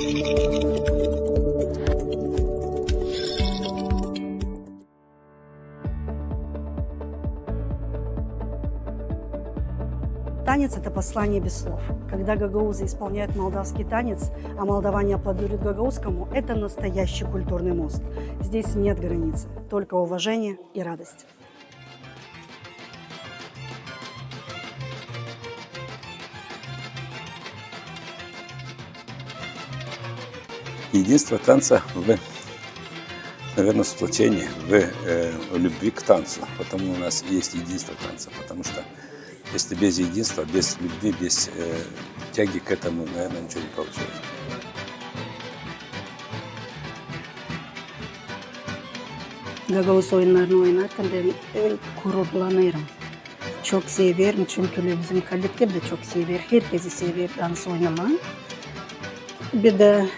Танец – это послание без слов. Когда гагаузы исполняют молдавский танец, а молдаване аплодируют гагаузскому – это настоящий культурный мост. Здесь нет границы, только уважение и радость. Единство танца наверное, сплочении, в любви к танцу. Потому у нас есть единство танца. Потому что если без единства, без любви, без тяги к этому, наверное, ничего не получилось. Gagavuz oyunlarını oynarken de gururlanıyorum. Çok severim çünkü bizim kolektif de çok sever. Herkesi sever dans oynamayı. Bir de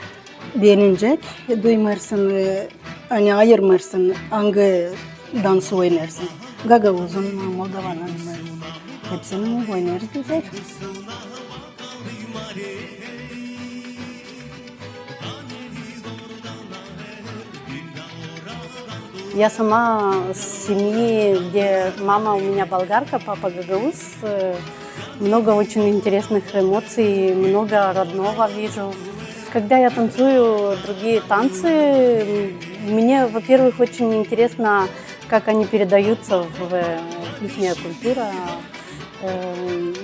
denilecek, duymarsın, hani ayırmarsın hangi dansı oynarsın. Gagavuz'un, Moldovan'ın hepsini oynarız güzel. Я сама с семьи, где мама у меня болгарка, папа гагауз. Много очень интересных эмоций, много родного вижу. Когда я танцую другие танцы, мне, во-первых, очень интересно, как они передаются в их культуру.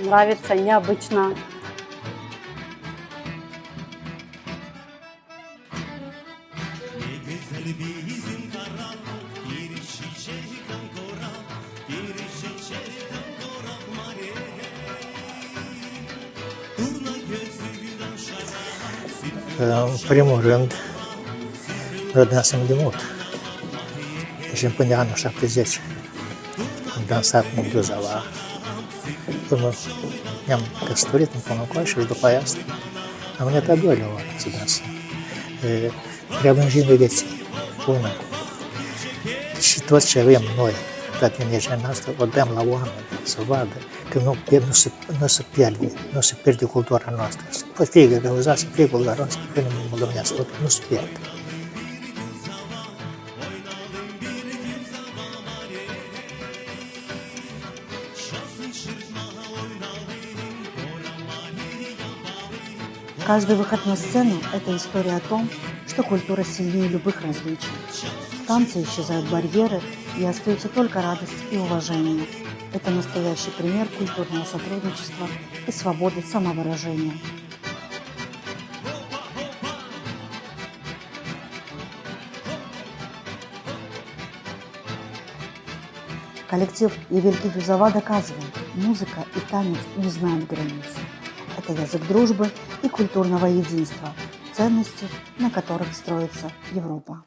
Нравится необычно. În primul rând, dansăm de mult. Și până în anul 70 am dansat în Buzăva. Până ne-am căsătorit în Pămâncoa și după aia am venit a doilea oară să dansăm. Prelungim vieții, bună. Și tot ce avem noi, toată energia noastră, o dăm la oameni să vadă că nu se pierde cultura noastră. Poate fie găgăuzească, fie bulgaroască, fie moldovenească, nu se pierde. Каждый выход на сцену – это история о том, что культура сильнее любых различий. В танце исчезают барьеры и остаются только радость и уважение. Это настоящий пример культурного сотрудничества и свободы самовыражения. Коллектив Евельки Дюзова доказывает, музыка и танец не знают границ. Это язык дружбы и культурного единства, ценности, на которых строится Европа.